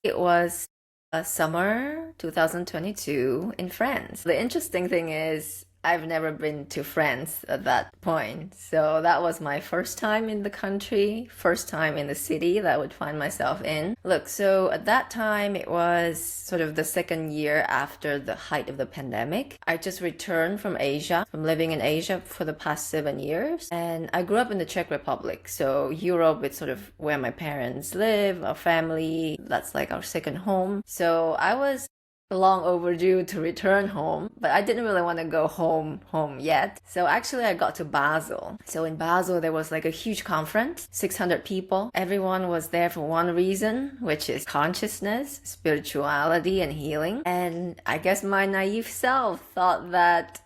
It was summer 2022 in France. The interesting thing is, I've never been to France at that point. So that was my first time in the country, first time in the city that I would find myself in. Look, so at that time, it was sort of the second year after the height of the pandemic. I just returned from Asia, from living in Asia for the past 7 years. And I grew up in the Czech Republic. So Europe is sort of where my parents live, our family, that's like our second home. So I was long overdue to return home, but I didn't really want to go home yet. So actually I got to Basel. So in Basel there was like a huge conference, 600 people. Everyone was there for one reason, which is consciousness, spirituality, and healing. And I guess my naive self thought that,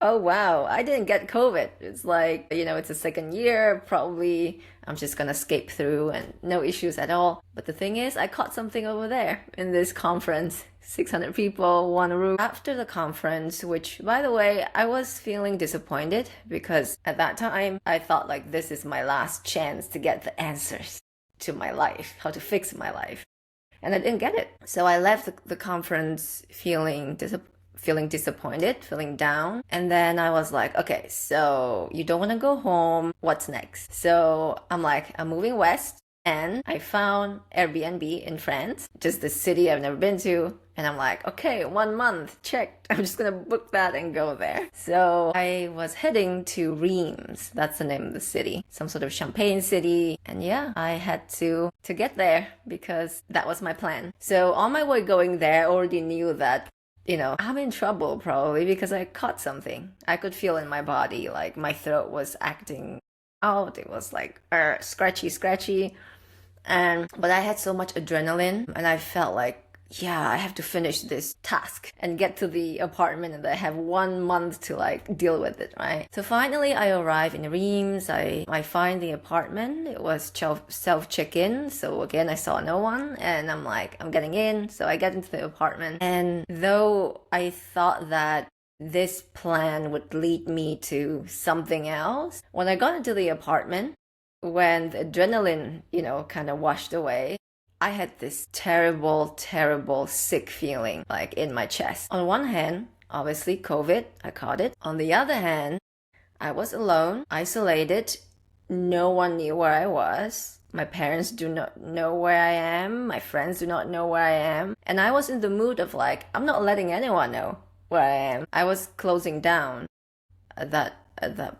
oh wow, I didn't get COVID. It's like, it's a second year, probably I'm just gonna skate through and no issues at all. But the thing is, I caught something over there in this conference. 600 people, one room. After the conference, which by the way, I was feeling disappointed because at that time, I thought like this is my last chance to get the answers to my life, how to fix my life. And I didn't get it. So I left the conference feeling disappointed, feeling down. And then I was like, okay, so you don't want to go home. What's next? So I'm like, I'm moving west. And I found Airbnb in France, just the city I've never been to. And I'm like, okay, 1 month, checked. I'm just gonna book that and go there. So I was heading to Reims. That's the name of the city. Some sort of champagne city. And yeah, I had to get there because that was my plan. So on my way going there, I already knew that I'm in trouble probably because I caught something. I could feel in my body, like my throat was acting out. It was like scratchy. But I had so much adrenaline and I felt like, yeah, I have to finish this task and get to the apartment and I have 1 month to like deal with it, right? So finally I arrive in Reims. I find the apartment. It was self check-in. So again, I saw no one and I'm like, I'm getting in. So I get into the apartment. And though I thought that this plan would lead me to something else, when I got into the apartment, when the adrenaline, kind of washed away, I had this terrible sick feeling like in my chest. On one hand, obviously COVID, I caught it. On the other hand, I was alone, isolated. No one knew where I was. My parents do not know where I am. My friends do not know where I am. And I was in the mood of like, I'm not letting anyone know where I am. I was closing down at that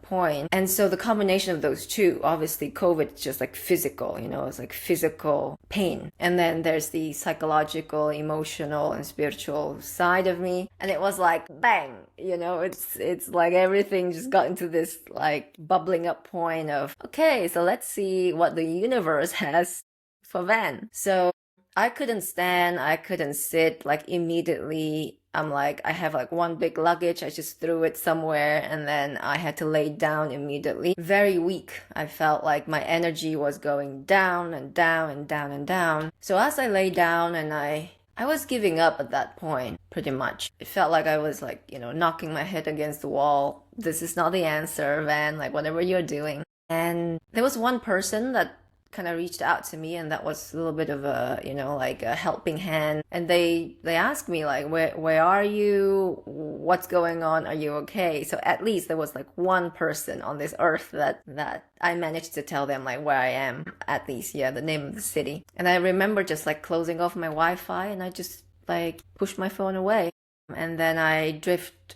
point. And so the combination of those two, obviously COVID is just like physical, it's like physical pain. And then there's the psychological, emotional, and spiritual side of me. And it was like, bang, it's like everything just got into this like bubbling up point of, okay, so let's see what the universe has for Van. So I couldn't stand, I couldn't sit, like immediately I'm like, I have like one big luggage, I just threw it somewhere and then I had to lay down immediately. Very weak. I felt like my energy was going down and down and down and down. So as I lay down and I was giving up at that point, pretty much. It felt like I was like, knocking my head against the wall. This is not the answer, Van, like whatever you're doing. And there was one person that kind of reached out to me and that was a little bit of a like a helping hand, and they asked me like, where are you, what's going on, are you okay? So at least there was like one person on this earth that I managed to tell them like where I am, at least, yeah, the name of the city. And I remember just like closing off my Wi-Fi and I just like pushed my phone away and then I drift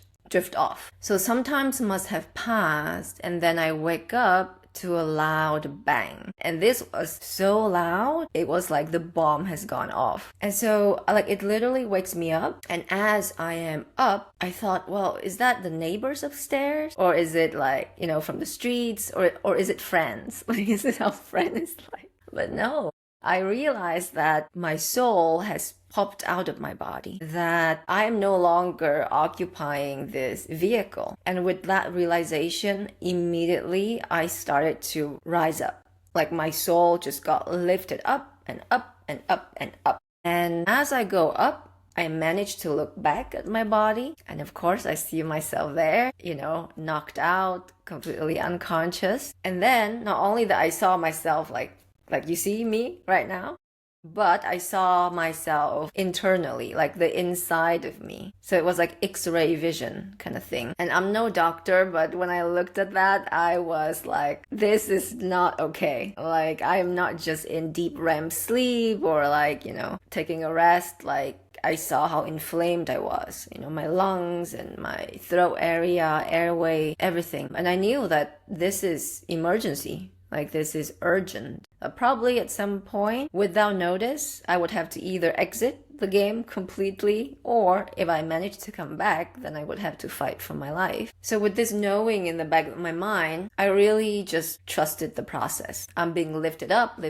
off. So sometimes must have passed and then I wake up to a loud bang. And this was so loud, it was like the bomb has gone off. And so like it literally wakes me up. And as I am up, I thought, well, is that the neighbors upstairs? Or is it like, from the streets? Or is it friends? Like, is this how friend is like? But no. I realized that my soul has popped out of my body, that I am no longer occupying this vehicle. And with that realization, immediately I started to rise up. Like my soul just got lifted up and up and up and up. And as I go up, I managed to look back at my body. And of course, I see myself there, knocked out, completely unconscious. And then not only that I saw myself like you see me right now, but I saw myself internally, like the inside of me. So it was like X-ray vision kind of thing. And I'm no doctor, but when I looked at that, I was like, this is not okay. Like, I am not just in deep REM sleep or like, taking a rest. Like, I saw how inflamed I was, my lungs and my throat area, airway, everything. And I knew that this is emergency. Like, this is urgent. Probably at some point, without notice, I would have to either exit the game completely, or if I managed to come back, then I would have to fight for my life. So with this knowing in the back of my mind, I really just trusted the process. I'm being lifted up,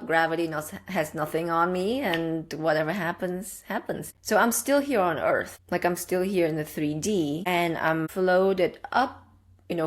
gravity has nothing on me, and whatever happens, happens. So I'm still here on Earth. Like, I'm still here in the 3D, and I'm floated up,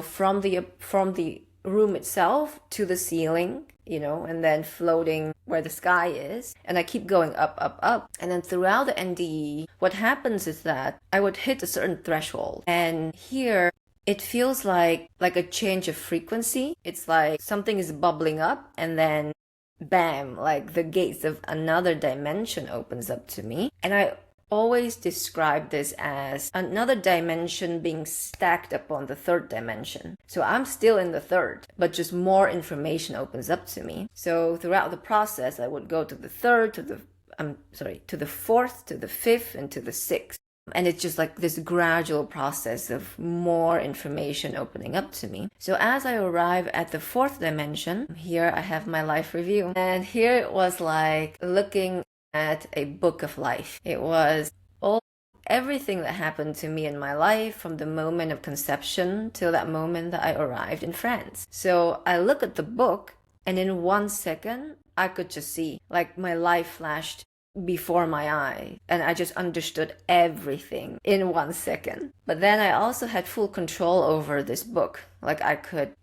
from the room itself to the ceiling, and then floating where the sky is. And I keep going up, up, up. And then throughout the NDE, what happens is that I would hit a certain threshold. And here, it feels like a change of frequency. It's like something is bubbling up, and then bam, like the gates of another dimension opens up to me. And I always describe this as another dimension being stacked upon the third dimension. So I'm still in the third, but just more information opens up to me. So throughout the process, I would go to the third, to the fourth, to the fifth, and to the sixth. And it's just like this gradual process of more information opening up to me. So as I arrive at the fourth dimension, here I have my life review. And here it was like looking at a book of life. It was everything that happened to me in my life from the moment of conception till that moment that I arrived in France. So I look at the book, and in 1 second, I could just see, like, my life flashed before my eye, and I just understood everything in 1 second. But then I also had full control over this book. Like, I could,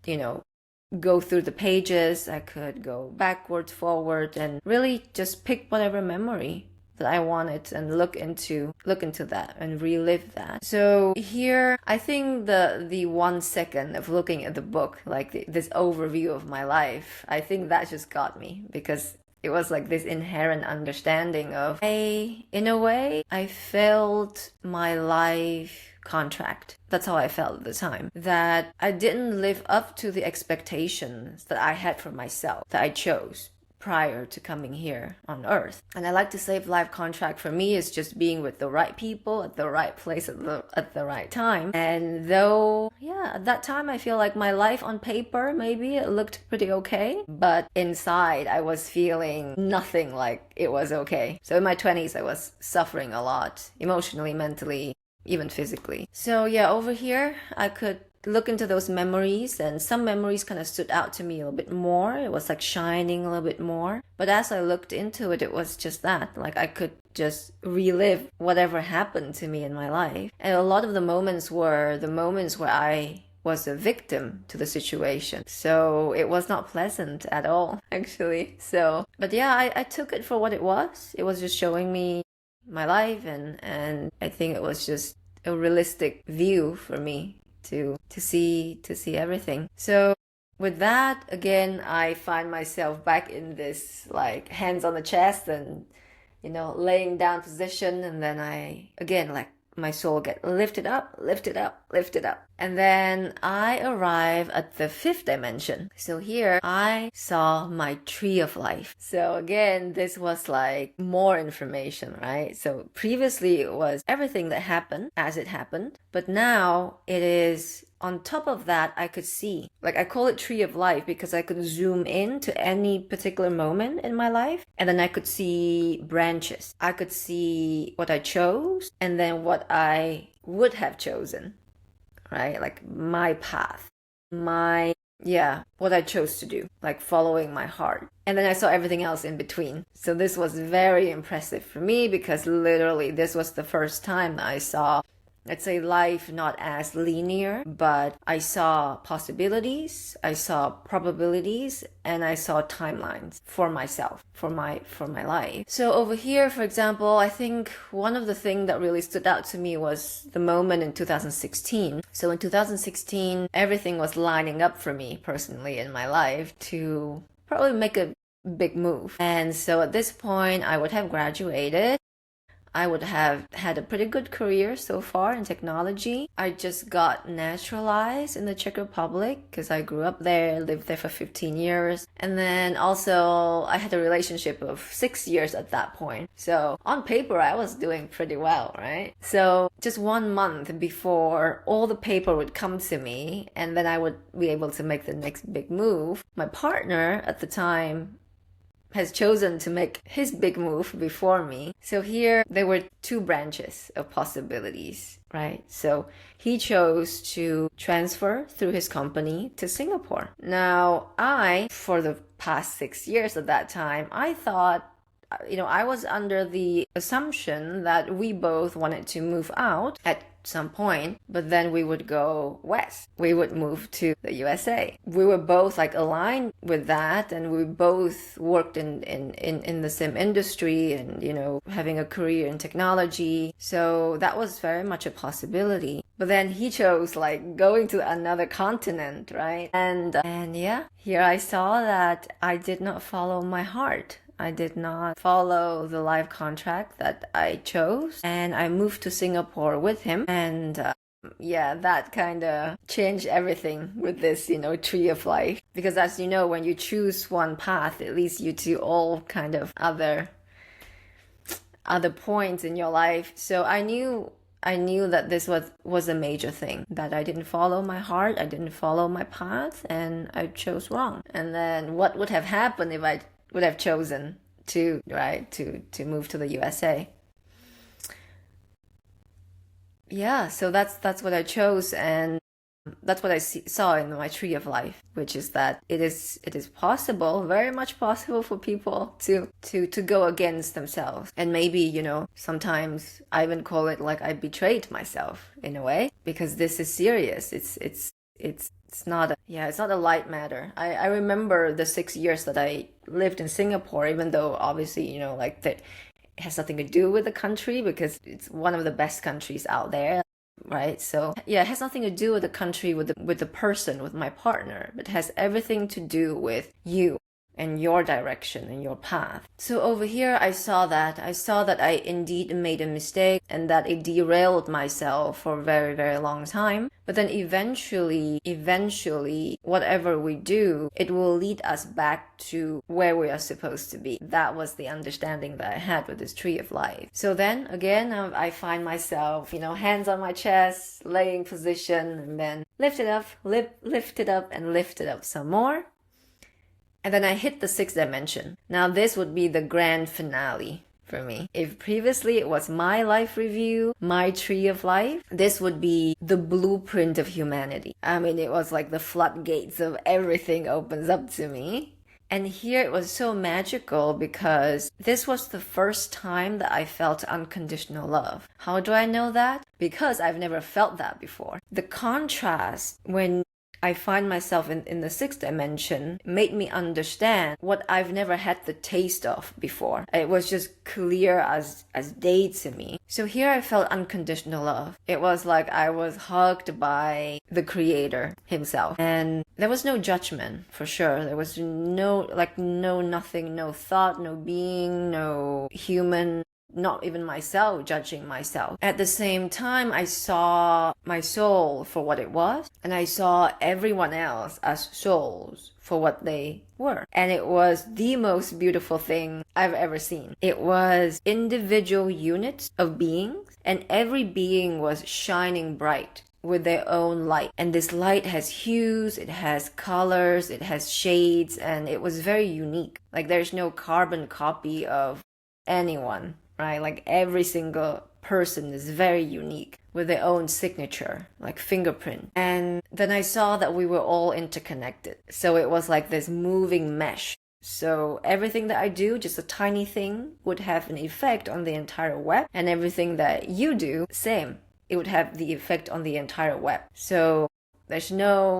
go through the pages, I could go backwards, forward, and really just pick whatever memory that I wanted and look into that and relive that. So here, I think the 1 second of looking at the book, like this overview of my life, I think that just got me, because it was like this inherent understanding of, in a way, I felt my life contract. That's how I felt at the time. That I didn't live up to the expectations that I had for myself, that I chose prior to coming here on Earth. And I like to say life contract for me is just being with the right people at the right place at the right time. And though, at that time I feel like my life on paper, maybe it looked pretty okay, but inside I was feeling nothing like it was okay. So in my 20s, I was suffering a lot, emotionally, mentally, even physically. So over here, I could look into those memories, and some memories kind of stood out to me a little bit more. It was like shining a little bit more. But as I looked into it, it was just that. Like, I could just relive whatever happened to me in my life. And a lot of the moments were the moments where I was a victim to the situation. So it was not pleasant at all, actually. But I took it for what it was. It was just showing me my life, and I think it was just a realistic view for me to see everything. So with that, again, I find myself back in this like hands on the chest and laying down position, and then I again, like, my soul get lifted up. And then I arrive at the fifth dimension. So here I saw my tree of life. So again, this was like more information, right? So previously it was everything that happened as it happened. But now it is on top of that, I could see, like, I call it tree of life because I could zoom in to any particular moment in my life, and then I could see branches. I could see what I chose and then what I would have chosen, right? Like my path, what I chose to do, like following my heart. And then I saw everything else in between. So this was very impressive for me, because literally this was the first time I saw, let's say, life not as linear, but I saw possibilities, I saw probabilities, and I saw timelines for myself, for my life. So over here, for example, I think one of the things that really stood out to me was the moment in 2016. So in 2016, everything was lining up for me personally in my life to probably make a big move. And so at this point, I would have graduated. I would have had a pretty good career so far in technology. I just got naturalized in the Czech Republic because I grew up there, lived there for 15 years. And then also I had a relationship of 6 years at that point. So on paper, I was doing pretty well, right? So just 1 month before all the paper would come to me and then I would be able to make the next big move, my partner at the time has chosen to make his big move before me. So here there were two branches of possibilities, right? So he chose to transfer through his company to Singapore. Now, for the past 6 years at that time, I thought, I was under the assumption that we both wanted to move out at some point, but then we would go west. We would move to the USA. We were both aligned with that, and we both worked in the same industry and, having a career in technology. So that was very much a possibility. But then he chose going to another continent, right? And yeah, here I saw that I did not follow my heart. I did not follow the life contract that I chose, and I moved to Singapore with him. And yeah, that kind of changed everything with this, tree of life. Because as you know, when you choose one path, it leads you to all kind of other points in your life. So I knew that this was a major thing, that I didn't follow my heart, I didn't follow my path, and I chose wrong. And then what would have happened if I would have chosen to move to the USA? Yeah, so that's what I chose, and that's what I saw in my tree of life, which is that it is possible, very much possible, for people to go against themselves. And maybe, sometimes I even call it I betrayed myself in a way, because this is serious. It's not a light matter. I remember the 6 years that I lived in Singapore, even though obviously, that it has nothing to do with the country, because it's one of the best countries out there, right? So yeah, it has nothing to do with the country, with the person, with my partner, but it has everything to do with you and your direction and your path. So over here, I saw that I indeed made a mistake, and that it derailed myself for a very, very long time. But then eventually, whatever we do, it will lead us back to where we are supposed to be. That was the understanding that I had with this tree of life. So then again, I find myself, hands on my chest, laying position, and then lift it up, and lift it up some more. And then I hit the 6th dimension. Now this would be the grand finale for me. If previously it was my life review, my tree of life, this would be the blueprint of humanity. I mean, it was like the floodgates of everything opens up to me. And here it was so magical because this was the first time that I felt unconditional love. How do I know that? Because I've never felt that before. The contrast when I find myself in the 6th dimension made me understand what I've never had the taste of before. It was just clear as day to me. So here I felt unconditional love. It was like I was hugged by the creator himself. And there was no judgment, for sure. There was no nothing, no thought, no being, no human, not even myself judging myself. At the same time, I saw my soul for what it was, and I saw everyone else as souls for what they were. And it was the most beautiful thing I've ever seen. It was individual units of beings, and every being was shining bright with their own light. And this light has hues, it has colors, it has shades, and it was very unique. There's no carbon copy of anyone, right? Every single person is very unique with their own signature, fingerprint. And then I saw that we were all interconnected. So it was like this moving mesh. So everything that I do, just a tiny thing, would have an effect on the entire web. And everything that you do, same. It would have the effect on the entire web. So there's no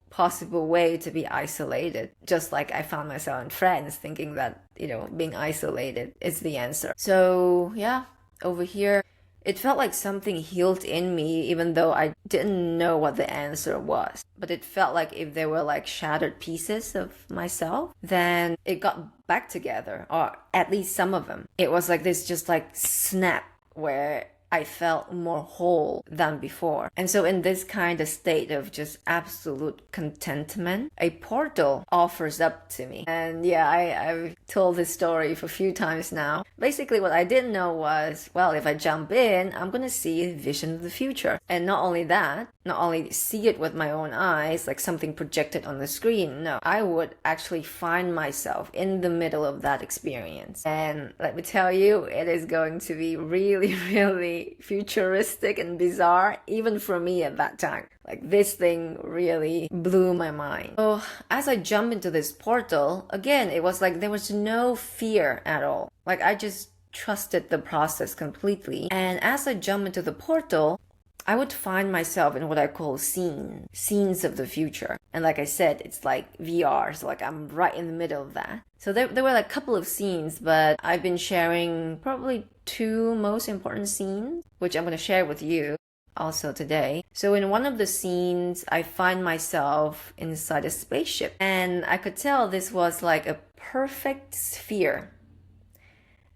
possible way to be isolated. Just like I found myself in France thinking that, being isolated is the answer. So yeah, over here, It felt like something healed in me, even though I didn't know what the answer was. But it felt like if there were like shattered pieces of myself, then it got back together, or at least some of them. It was like this just like snap where I felt more whole than before. And so in this kind of state of just absolute contentment, a portal offers up to me. And yeah, I've told this story for a few times now. Basically, what I didn't know was, well, if I jump in, I'm going to see a vision of the future. And not only that, not only see it with my own eyes, like something projected on the screen, no, I would actually find myself in the middle of that experience. And let me tell you, it is going to be really, really futuristic and bizarre, even for me at that time. Like, this thing really blew my mind. So as I jumped into this portal, again, it was like there was no fear at all. Like, I just trusted the process completely. And as I jumped into the portal, I would find myself in what I call scenes of the future. And like I said, it's like VR, so like I'm right in the middle of that. So there were like a couple of scenes, but I've been sharing probably two most important scenes, which I'm going to share with you also today. So in one of the scenes, I find myself inside a spaceship, and I could tell this was like a perfect sphere.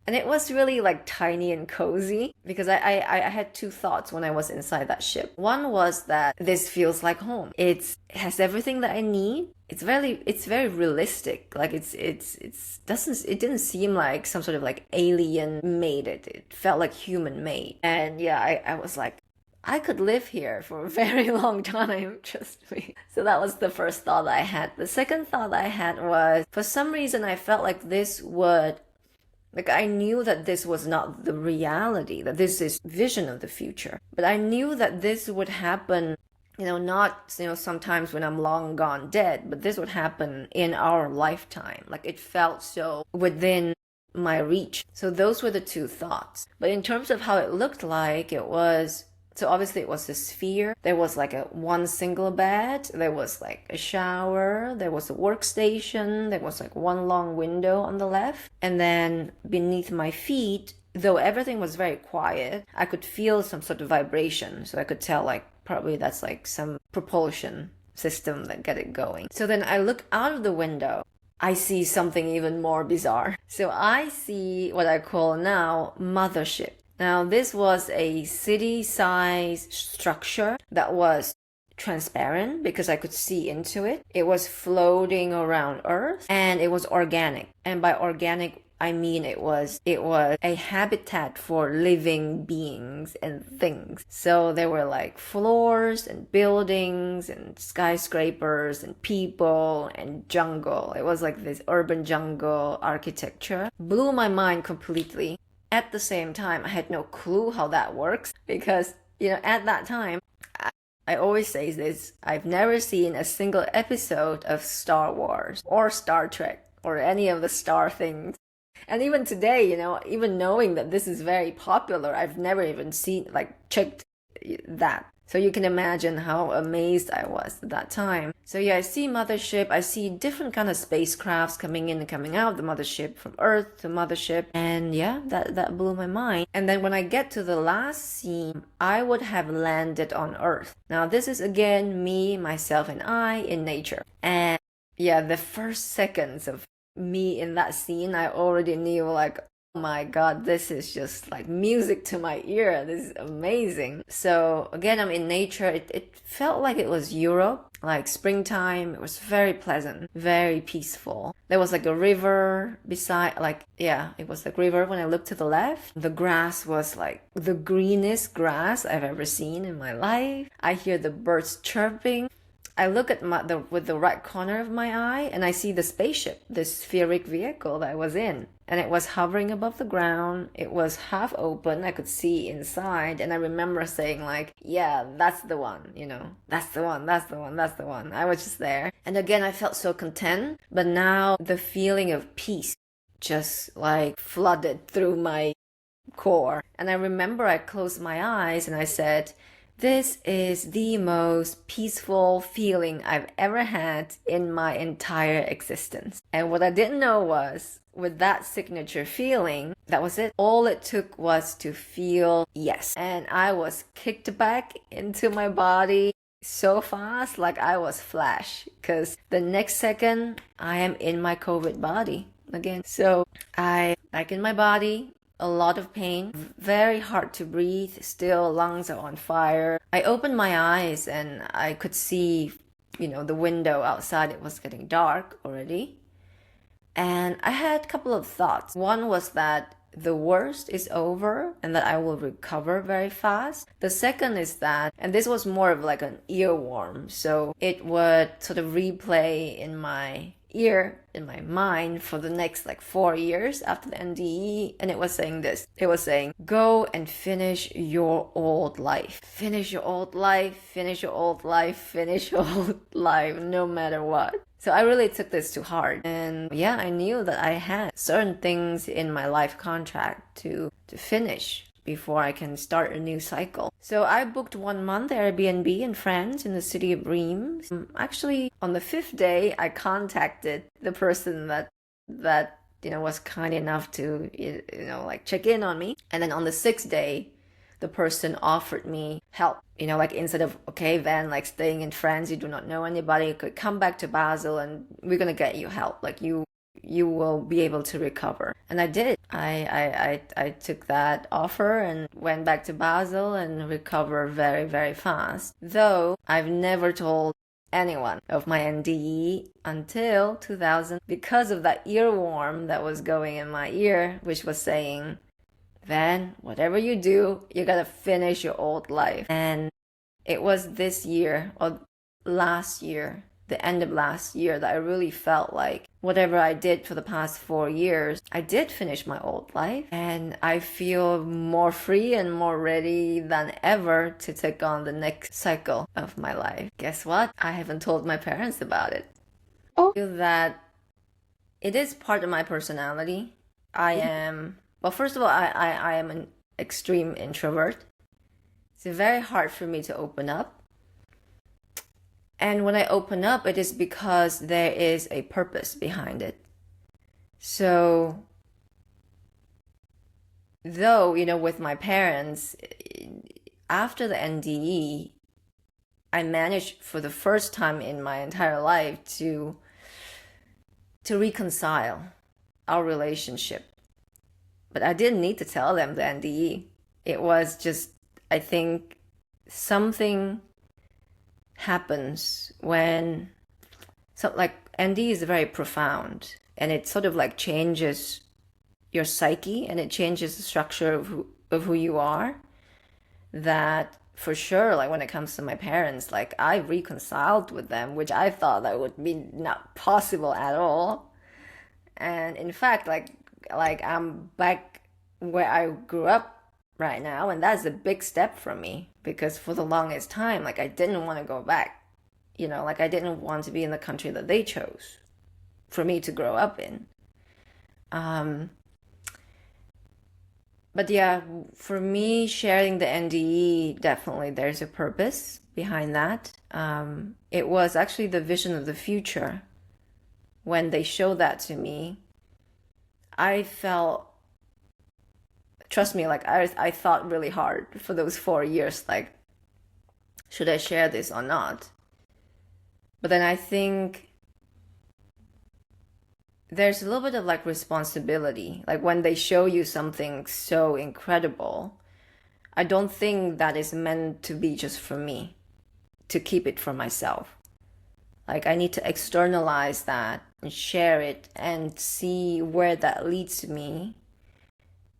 And it was really like tiny and cozy, because I had two thoughts when I was inside that ship. One was that this feels like home. It has everything that I need. It's very realistic. Like it didn't seem like some sort of like alien made it. It felt like human made. And yeah, I was like, I could live here for a very long time, trust me. So that was the first thought I had. The second thought I had was, for some reason, I felt like this would, like, I knew that this was not the reality, that this is vision of the future. But I knew that this would happen, not, sometimes when I'm long gone dead, but this would happen in our lifetime. Like, it felt so within my reach. So those were the two thoughts. But in terms of how it looked like, so obviously it was a sphere. There was like one single bed. There was like a shower. There was a workstation. There was like one long window on the left. And then beneath my feet, though everything was very quiet, I could feel some sort of vibration. So I could tell like probably that's like some propulsion system that get it going. So then I look out of the window. I see something even more bizarre. So I see what I call now mothership. Now, this was a city-sized structure that was transparent because I could see into it. It was floating around Earth, and it was organic. And by organic, I mean it was a habitat for living beings and things. So there were like floors and buildings and skyscrapers and people and jungle. It was like this urban jungle architecture. Blew my mind completely. At the same time, I had no clue how that works because, at that time, I always say this, I've never seen a single episode of Star Wars or Star Trek or any of the star things. And even today, even knowing that this is very popular, I've never even checked that. So you can imagine how amazed I was at that time. So yeah, I see mothership. I see different kind of spacecrafts coming in and coming out, the mothership from Earth to mothership. And yeah, that blew my mind. And then when I get to the last scene, I would have landed on Earth. Now this is again me, myself, and I in nature. And yeah, the first seconds of me in that scene, I already knew like, oh my God, this is just like music to my ear. This is amazing. So again, I'm in nature. It felt like it was Europe, like springtime. It was very pleasant, very peaceful. There was like a river beside, it was like river. When I looked to the left, the grass was like the greenest grass I've ever seen in my life. I hear the birds chirping. I look at with the right corner of my eye, and I see the spaceship, the spheric vehicle that I was in. And it was hovering above the ground. It was half open. I could see inside. And I remember saying like, yeah, that's the one, that's the one, that's the one, that's the one. I was just there. And again, I felt so content. But now the feeling of peace just like flooded through my core. And I remember I closed my eyes and I said, This is the most peaceful feeling I've ever had in my entire existence. And what I didn't know was, with that signature feeling, that was it. All it took was to feel yes. And I was kicked back into my body so fast, like I was Flash. Because the next second, I am in my COVID body again. So I back in my body, a lot of pain, very hard to breathe, still lungs are on fire. I opened my eyes and I could see, the window outside. It was getting dark already. And I had a couple of thoughts. One was that the worst is over and that I will recover very fast. The second is that, and this was more of like an earworm, so it would sort of replay in my ear, in my mind for the next 4 years after the NDE. And it was saying this. It was saying, go and finish your old life. Finish your old life, finish your old life, finish your old life, no matter what. So I really took this to heart. And yeah, I knew that I had certain things in my life contract to finish before I can start a new cycle. So I booked 1 month Airbnb in France in the city of Reims. Actually, on the 5th day, I contacted the person that was kind enough to check in on me. And then on the 6th day, the person offered me help. Instead of, okay, Van, staying in France, you do not know anybody, you could come back to Basel and we're gonna get you help. You will be able to recover. And I did. I took that offer and went back to Basel and recovered very, very fast. Though I've never told anyone of my NDE until 2000 because of that earworm that was going in my ear, which was saying, Van, whatever you do, you gotta finish your old life. And it was this year or last year, the end of last year, that I really felt like whatever I did for the past 4 years, I did finish my old life. And I feel more free and more ready than ever to take on the next cycle of my life. Guess what? I haven't told my parents about it. I feel that it is part of my personality. Well, first of all, I am an extreme introvert. It's very hard for me to open up. And when I open up, it is because there is a purpose behind it. So, though, with my parents, after the NDE, I managed for the first time in my entire life to reconcile our relationship. But I didn't need to tell them the NDE. It was just, I think, something happens when NDE is very profound, and it sort of changes your psyche, and it changes the structure of who you are. That for sure, when it comes to my parents, I reconciled with them, which I thought that would be not possible at all. And in fact, I'm back where I grew up right now, and that's a big step for me, because for the longest time, I didn't want to go back. I didn't want to be in the country that they chose for me to grow up in. But yeah, for me, sharing the NDE, definitely there's a purpose behind that. It was actually the vision of the future. When they showed that to me, I felt, trust me, I thought really hard for those 4 years, should I share this or not? But then I think there's a little bit of responsibility. When they show you something so incredible, I don't think that is meant to be just for me, to keep it for myself. I need to externalize that and share it and see where that leads me,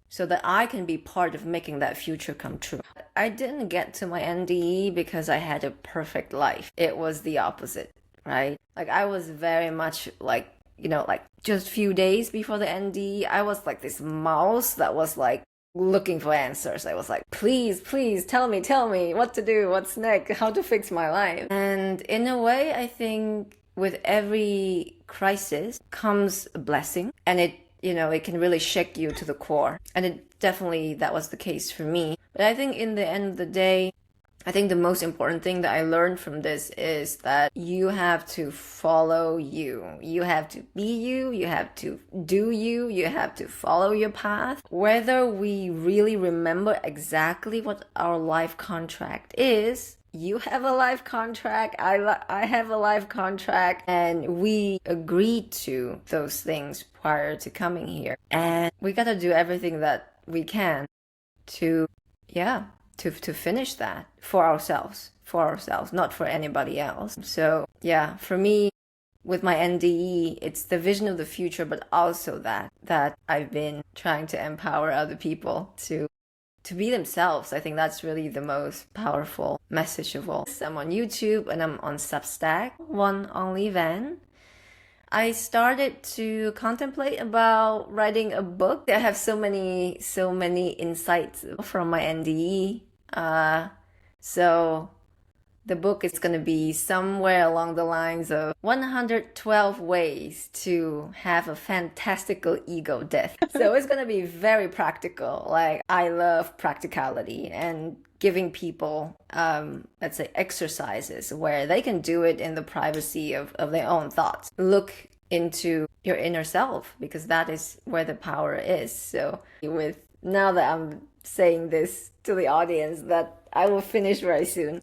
so that I can be part of making that future come true. I didn't get to my NDE because I had a perfect life. It was the opposite, right? I was very much just a few days before the NDE, I was this mouse that was looking for answers. I was please tell me what to do, what's next, how to fix my life. And in a way, I think with every crisis comes a blessing, and it can really shake you to the core. And that was the case for me. But I think in the end of the day, I think the most important thing that I learned from this is that you have to follow you. You have to be you. You have to do you. You have to follow your path. Whether we really remember exactly what our life contract is, you have a life contract, I have a life contract, and we agreed to those things prior to coming here. And we gotta do everything that we can to, yeah, to finish that for ourselves, not for anybody else. So yeah, for me, with my NDE, it's the vision of the future, but also that I've been trying to empower other people to be themselves. I think that's really the most powerful message of all. I'm on YouTube and I'm on Substack, One Only Van. I started to contemplate about writing a book. I have so many insights from my NDE. So the book is going to be somewhere along the lines of 112 ways to have a fantastical ego death. So it's going to be very practical. Like, I love practicality and giving people, let's say, exercises where they can do it in the privacy of their own thoughts. Look into your inner self, because that is where the power is. So with now that I'm saying this to the audience, that I will finish very soon.